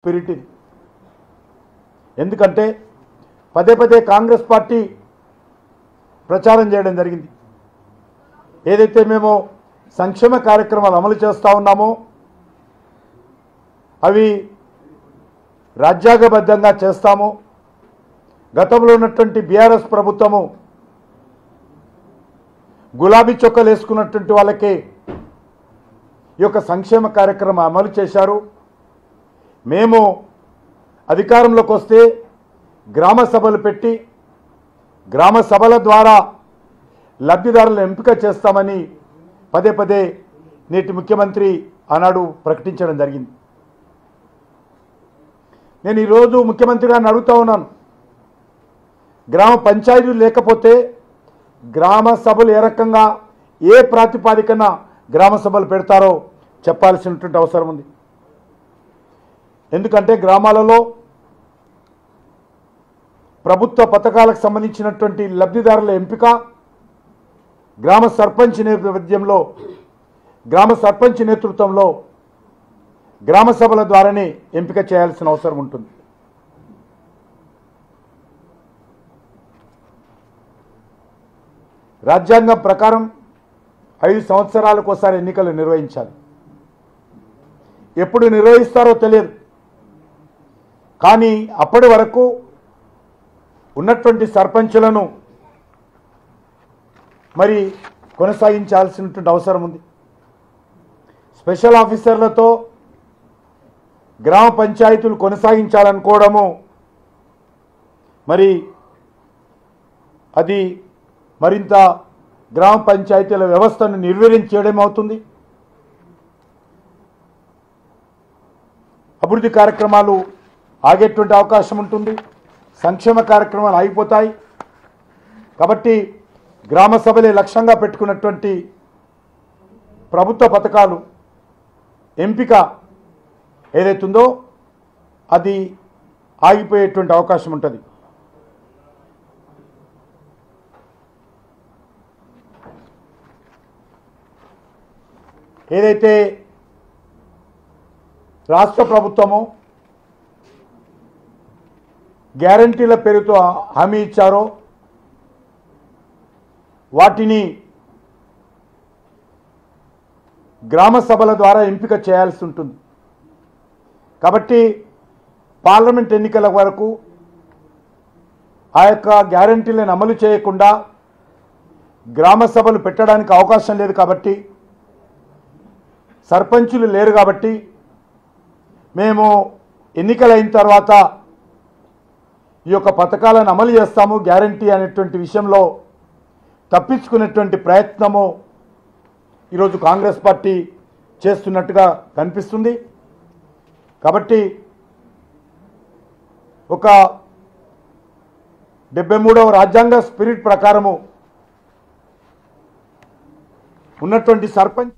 Spirit ఇది. ఎందుకంటే పదే పదే కాంగ్రెస్ పార్టీ ప్రచారం చేయడం జరిగింది. ఏదైతే మేము సంక్షేమ కార్యక్రమాలు అమలు చేస్తూ ఉన్నామో అవి రాజ్యాంగబద్ధంగా చేస్తాము. గతంలో ఉన్నటువంటి బీఆర్ఎస్ ప్రభుత్వము గులాబీ చొక్కలు వేసుకున్నటువంటి వాళ్ళకి ఈ యొక్క సంక్షేమ కార్యక్రమం అమలు చేశారు. మేము అధికారంలోకి వస్తే గ్రామ సభలు పెట్టి గ్రామ సభల ద్వారా లబ్ధిదారులను ఎంపిక చేస్తామని పదే పదే నేటి ముఖ్యమంత్రి ఆనాడు ప్రకటించడం జరిగింది. నేను ఈరోజు ముఖ్యమంత్రి గారిని అడుగుతూ ఉన్నాను, గ్రామ పంచాయతీలు లేకపోతే గ్రామ సభలు ఏ రకంగా ఏ ప్రాతిపాదికన గ్రామ సభలు పెడతారో చెప్పాల్సినటువంటి అవసరం ఉంది. ఎందుకంటే గ్రామాలలో ప్రభుత్వ పథకాలకు సంబంధించినటువంటి లబ్ధిదారుల ఎంపిక గ్రామ సర్పంచ్ నేతృత్వంలో గ్రామ సభల ద్వారానే ఎంపిక చేయాల్సిన అవసరం ఉంటుంది. రాజ్యాంగం ప్రకారం 5 సంవత్సరాలకు ఒకసారి ఎన్నికలు నిర్వహించాలి. ఎప్పుడు నిర్వహిస్తారో తెలియదు, కానీ అప్పటి వరకు ఉన్నటువంటి సర్పంచులను మరి కొనసాగించాల్సినటువంటి అవసరం ఉంది. స్పెషల్ ఆఫీసర్లతో గ్రామ పంచాయతీలు కొనసాగించాలనుకోవడము మరి అది మరింత గ్రామ పంచాయతీల వ్యవస్థను నిర్వీర్యం చేయడం అవుతుంది. అభివృద్ధి కార్యక్రమాలు ఆగేటువంటి అవకాశం ఉంటుంది, సంక్షేమ కార్యక్రమాలు ఆగిపోతాయి. కాబట్టి గ్రామ సభలే లక్ష్యంగా పెట్టుకున్నటువంటి ప్రభుత్వ పథకాలు ఎంపిక ఏదైతుందో అది ఆగిపోయేటువంటి అవకాశం ఉంటుంది. ఏదైతే రాష్ట్ర ప్రభుత్వము గ్యారంటీల పేరుతో హామీ ఇచ్చారో వాటిని గ్రామ సభల ద్వారా ఎంపిక చేయాల్సి ఉంటుంది. కాబట్టి పార్లమెంట్ ఎన్నికల వరకు ఆ యొక్క గ్యారంటీలను అమలు చేయకుండా గ్రామ సభలు పెట్టడానికి అవకాశం లేదు. కాబట్టి సర్పంచులు లేరు కాబట్టి మేము ఎన్నికలైన తర్వాత ఈ యొక్క పథకాలను అమలు చేస్తాము, గ్యారంటీ అనేటువంటి విషయంలో తప్పించుకునేటువంటి ప్రయత్నము ఈరోజు కాంగ్రెస్ పార్టీ చేస్తున్నట్టుగా కనిపిస్తుంది. కాబట్టి ఒక 73వ రాజ్యాంగ స్పిరిట్ ప్రకారము ఉన్నటువంటి సర్పంచ్